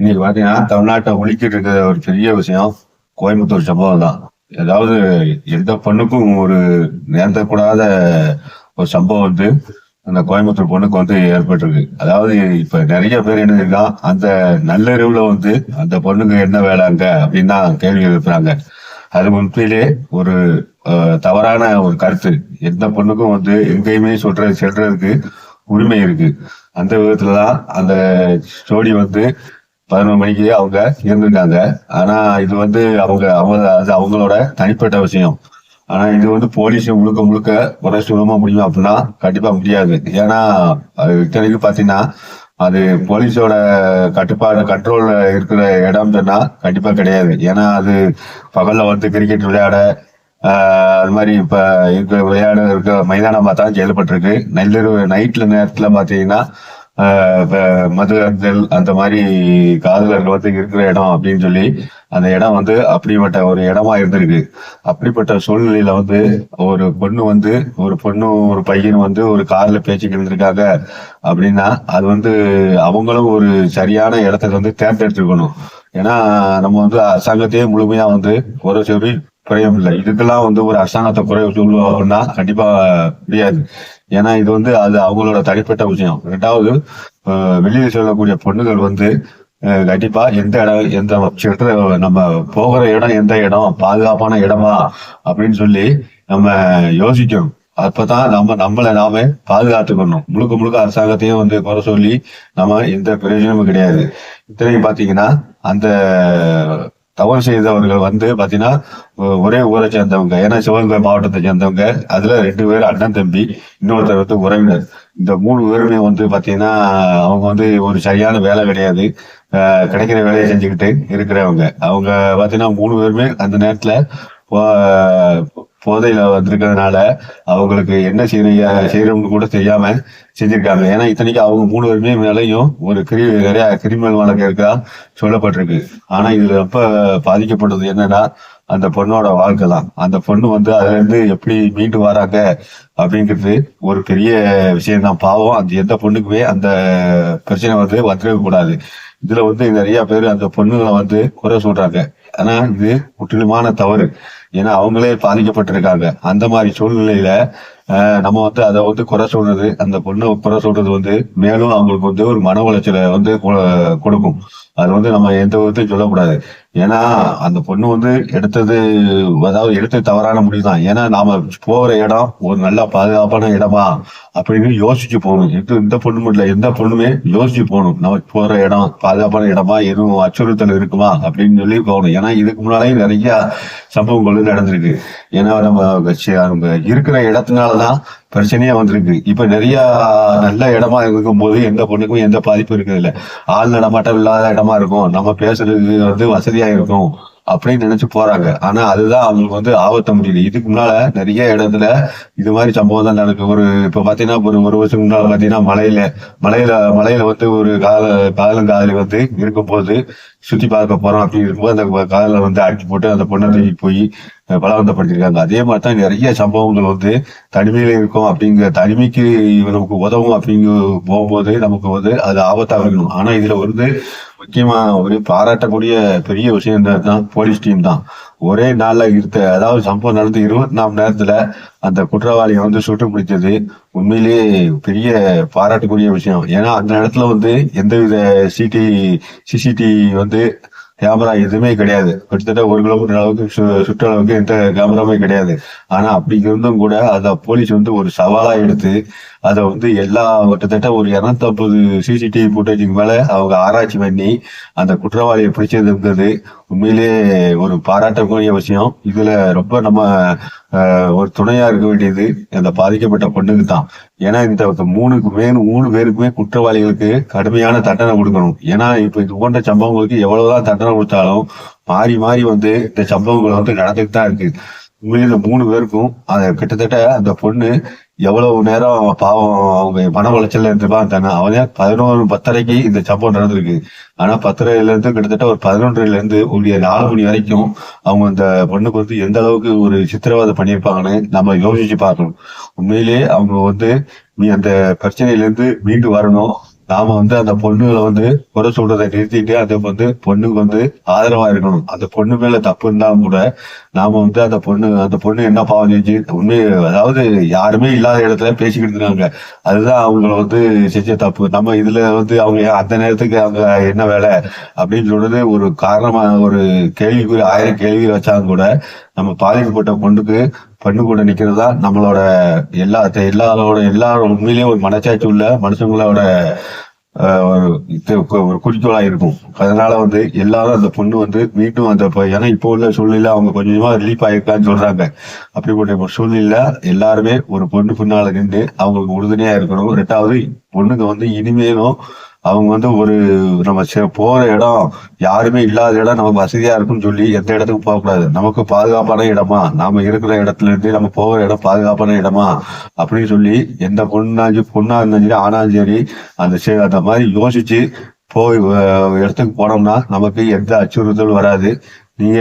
இன்னைக்கு பாத்தீங்கன்னா தமிழ்நாட்டை ஒழிக்கிட்டு இருக்கிற ஒரு பெரிய விஷயம் கோயம்புத்தூர் சம்பவம் தான். ஏதாவது எந்த பொண்ணுக்கும் ஒரு நேர்ந்தக்கூடாத ஒரு சம்பவம் வந்து அந்த கோயம்புத்தூர் பொண்ணுக்கு வந்து ஏற்பட்டிருக்கு. அதாவது இப்ப நிறைய பேர் என்ன இருக்கான், அந்த நள்ளிரவுல வந்து அந்த பொண்ணுக்கு என்ன வேலை அங்க அப்படின்னு தான் கேள்வி எழுப்புறாங்க. அது உண்மையிலே ஒரு தவறான ஒரு கருத்து. எந்த பொண்ணுக்கும் வந்து எங்கேயுமே செல்றதுக்கு உரிமை இருக்கு. அந்த விதத்துலதான் அந்த ஜோடி வந்து 11 மணிக்கு அவங்க இருந்திருக்காங்க. ஆனா இது வந்து அவங்க அவங்க அது அவங்களோட தனிப்பட்ட விஷயம். ஆனா இது வந்து போலீஸ் முழுக்க முழுக்க குறை சுலமா முடியும் அப்படின்னா கண்டிப்பா முடியாது. ஏன்னா அது இத்தனைக்கும் பாத்தீங்கன்னா அது போலீஸோட கட்டுப்பாடு கண்ட்ரோல்ல இருக்கிற இடம் சொன்னா கண்டிப்பா கிடையாது. ஏன்னா அது பகல்ல வந்து கிரிக்கெட் விளையாட அது மாதிரி இப்ப இருக்க விளையாட இருக்க மைதானமா தான் செயல்பட்டிருக்கு. நள்ளிரவு நைட்ல நேரத்துல பாத்தீங்கன்னா இப்ப மது அருந்தல் அந்த மாதிரி காதலர்கள் வந்து இருக்கிற இடம் அப்படின்னு சொல்லி அந்த இடம் வந்து அப்படிப்பட்ட ஒரு இடமா இருந்திருக்கு. அப்படிப்பட்ட சூழ்நிலையில வந்து ஒரு பையன் வந்து ஒரு கார்ல பேச்சுக்கு இருந்திருக்காங்க அப்படின்னா அது வந்து அவங்களும் ஒரு சரியான இடத்த வந்து தேர்ந்தெடுத்துக்கணும். ஏன்னா நம்ம வந்து அரசாங்கத்தையே முழுமையா வந்து குறை சொல்லி குறையும் இல்லை. இதுக்கெல்லாம் வந்து ஒரு அரசாங்கத்தை குறை சொல்லுவோம் அப்படின்னா கண்டிப்பா முடியாது. ஏன்னா இது வந்து அது அவங்களோட தனிப்பட்ட விஷயம். ரெண்டாவது, வெளியில் சொல்லக்கூடிய பொண்ணுகள் வந்து கண்டிப்பா எந்த இடம் நம்ம போகிற இடம் எந்த இடம் பாதுகாப்பான இடமா அப்படின்னு சொல்லி நம்ம யோசிக்கணும். அப்பதான் நம்மளை நாம பாதுகாத்துக்கணும். முழுக்க முழுக்க அரசாங்கத்தையும் வந்து குறை சொல்லி நம்ம எந்த பிரயோஜனமும் கிடையாது. இத்தனையும் பாத்தீங்கன்னா அந்த தவறு செய்தவர்கள் வந்து பாத்தீங்கன்னா ஒரே ஊரை சேர்ந்தவங்க. ஏன்னா சிவகங்கை மாவட்டத்தை சேர்ந்தவங்க. அதுல 2 பேர் அண்ணன் தம்பி, இன்னொருத்தர் வந்து உறவினர். இந்த 3 பேருமே வந்து பாத்தீங்கன்னா அவங்க வந்து ஒரு சரியான வேலை கிடையாது. கிடைக்கிற வேலையை செஞ்சுக்கிட்டு இருக்கிறவங்க. அவங்க பாத்தீங்கன்னா 3 பேருமே அந்த நேரத்துல போதையில வந்திருக்கிறதுனால அவங்களுக்கு என்ன செய்யறோம்னு கூட தெரியாம செஞ்சிருக்காங்க. ஏன்னா இத்தனைக்கு அவங்க 3 பேருமே மேலையும் ஒரு நிறைய கிரிமினல் வழக்கு இருக்கா சொல்லப்பட்டிருக்கு. ஆனா இதுல ரொம்ப பாதிக்கப்பட்டது என்னன்னா அந்த பொண்ணோட வாழ்க்கை தான். அந்த பொண்ணு வந்து அதுல இருந்து எப்படி மீண்டு வராங்க அப்படிங்கிறது ஒரு பெரிய விஷயம் தான். பாவம் அந்த எந்த பொண்ணுக்குமே அந்த பிரச்சனை வந்து வந்துடவே கூடாது. இதுல வந்து நிறைய பேர் அந்த பொண்ணுங்களை வந்து குறை சொல்றாங்க. ஆனா இது முற்றிலுமான தவறு. ஏன்னா அவங்களே பாதிக்கப்பட்டிருக்காங்க. அந்த மாதிரி சூழ்நிலையில நம்ம வந்து அதை வந்து குறை சொல்றது, அந்த பொண்ணை குறை சொல்றது வந்து மேலும் அவங்களுக்கு வந்து ஒரு மன உளைச்சலை வந்து கொடுக்கும். அது வந்து நம்ம எந்த விதத்தையும் சொல்லக்கூடாது. ஏன்னா அந்த பொண்ணு வந்து எடுத்து தவறான முடிவு தான். ஏன்னா நாம போகிற இடம் ஒரு நல்ல பாதுகாப்பான இடமா அப்படின்னு யோசிச்சு போகணும். இந்த பொண்ணு மட்டும் இல்ல, எந்த பொண்ணுமே யோசிச்சு போகணும். நம்ம போற இடம் பாதுகாப்பான இடமா, எதுவும் அச்சுறுத்தல் இருக்குமா அப்படின்னு சொல்லி போகணும். ஏன்னா இதுக்கு முன்னாலேயும் நிறைய சம்பவங்கள் நடந்திருக்கு. ஏன்னா நம்ம இருக்கிற இடத்தினாலதான் பிரச்சனையே வந்திருக்கு. இப்ப நிறைய நல்ல இடமா இருக்கும் போது எந்த பொண்ணுக்கும் எந்த பாதிப்பும் இருக்கிறது இல்ல. ஆள் நடமாட்டம் இல்லாத இடமா இருக்கும், நம்ம பேசுறதுக்கு வந்து வசதியா இருக்கும் அப்படின்னு நினைச்சு போறாங்க. ஆனா அதுதான் அவங்களுக்கு வந்து ஆபத்த முடியல. இதுக்கு முன்னால நிறைய இடத்துல இது மாதிரி சம்பவம் தான் நடக்கு. இப்ப பாத்தீங்கன்னா ஒரு வருஷம் முன்னால பாத்தீங்கன்னா மலையில வந்து ஒரு காதலி வந்து இருக்கும் போது சுத்தி பார்க்க போறோம் அப்படின்னு இருக்கும்போது அந்த காதலை வந்து அடிச்சு போட்டு அந்த பொண்ணை தூக்கி போய் பலவந்தப்படுத்திருக்காங்க. அதே மாதிரிதான் நிறைய சம்பவங்கள் வந்து தனிமையில இருக்கும். அப்படிங்கிற தனிமைக்கு நமக்கு உதவும் அப்படிங்க போகும்போது நமக்கு வந்து அது ஆபத்தாக இருக்கணும். ஆனா இதுல வந்து முக்கியமா ஒரு பாராட்டக்கூடிய பெரிய விஷயம் தான் போலீஸ் டீம் தான். ஒரே நாள்ல அதாவது சம்பவம் நடந்து 24 மணி நேரத்துல அந்த குற்றவாளியை வந்து சுட்டு பிடிச்சது உண்மையிலேயே பெரிய பாராட்டக்கூடிய விஷயம். ஏன்னா அந்த இடத்துல வந்து எந்தவித சிசிடிவி வந்து கேமரா எதுவுமே கிடையாது. கிட்டத்தட்ட 1 கிலோமீட்டர் அளவுக்கு சுற்றளவுக்கு எந்த கேமராவுமே கிடையாது. ஆனா அப்படி இருந்தும் கூட அதை போலீஸ் வந்து ஒரு சவாலா எடுத்து அதை வந்து கிட்டத்தட்ட ஒரு 250 சிசிடிவி ஃபுட்டேஜுக்கு மேல அவங்க ஆராய்ச்சி பண்ணி அந்த குற்றவாளியை பிடிச்சதுங்கிறது உண்மையிலே ஒரு பாராட்டக்கூடிய விஷயம். இதுல ரொம்ப நம்ம ஒரு துணையா இருக்க வேண்டியது அந்த பாதிக்கப்பட்ட பொண்ணுக்கு தான். ஏன்னா இந்த 3 பேருக்குமே குற்றவாளிகளுக்கு கடுமையான தண்டனை கொடுக்கணும். ஏன்னா இப்ப இது போன்ற சம்பவங்களுக்கு எவ்வளவுதான் தண்டனை கொடுத்தாலும் மாறி மாறி வந்து இந்த சம்பவங்கள் வந்து நடந்துட்டு தான் இருக்கு. உண்மையில இந்த 3 பேருக்கும் கிட்டத்தட்ட அந்த பொண்ணு எவ்வளவு நேரம் பாவம் அவங்க மன உளைச்சல்ல இருந்துப்பாங்க. அவனே 11:10 இந்த சம்பவம் நடந்திருக்கு. ஆனா 10:30 இருந்து கிட்டத்தட்ட ஒரு 11:00 இருந்து 4 மணி வரைக்கும் அவங்க அந்த பொண்ணுக்கு வந்து எந்த அளவுக்கு ஒரு சித்திரவதை பண்ணியிருப்பாங்கன்னு நம்ம யோசிச்சு பார்க்கணும். உண்மையிலேயே அவங்க வந்து அந்த பிரச்சனையில இருந்து மீண்டு வரணும். நாம அந்த பொண்ணுகளை குறை சொல்றதை நிறுத்திட்டு அந்த பொண்ணுக்கு ஆதரவா இருக்கணும். அந்த பொண்ணு மேல தப்பு இருந்தாலும் கூட நாம அந்த பொண்ணு என்ன பாவம் செஞ்சு உண்மை, அதாவது யாருமே இல்லாத இடத்துல பேசிக்கிட்டு இருக்காங்க. அதுதான் அவங்கள செஞ்ச தப்பு. நம்ம இதுல அவங்க அந்த நேரத்துக்கு அவங்க என்ன வேலை அப்படின்னு சொல்றது ஒரு காரணமா, ஒரு கேள்விக்குறி, 1000 கேள்விகள் வச்சாலும் கூட நம்ம பாதிக்கப்பட்ட பெண்ணு கூட நிக்கிறது தான் நம்மளோட எல்லாரோட உண்மையிலேயே ஒரு மனச்சாட்சி உள்ள மனுஷங்களோட ஒரு குறிக்கோளா இருக்கும். அதனால எல்லாரும் அந்த பொண்ணு மீண்டும் ஏன்னா இப்போ உள்ள சூழ்நிலை அவங்க கொஞ்சமா ரிலீஃப் ஆயிருக்கான்னு சொல்றாங்க. அப்படிப்பட்ட சூழ்நிலை எல்லாருமே ஒரு பொண்ணு பின்னால நின்று அவங்களுக்கு உறுதுணையா இருக்கணும். 2வது, பொண்ணுங்க இனிமேலும் அவங்க ஒரு நம்ம போற இடம் யாருமே இல்லாத இடம் நமக்கு வசதியா இருக்குன்னு சொல்லி எந்த இடத்துக்கும் போகக்கூடாது. நமக்கு பாதுகாப்பான இடமா, நாம இருக்கிற இடத்துல இருந்து நம்ம போகிற இடம் பாதுகாப்பான இடமா அப்படின்னு சொல்லி எந்த பொண்ணா இருந்தாலும் சரி, ஆனாலும் சரி, அந்த மாதிரி யோசிச்சு போய் இடத்துக்கு போனோம்னா நமக்கு எந்த அச்சுறுத்தலும் வராது. நீங்க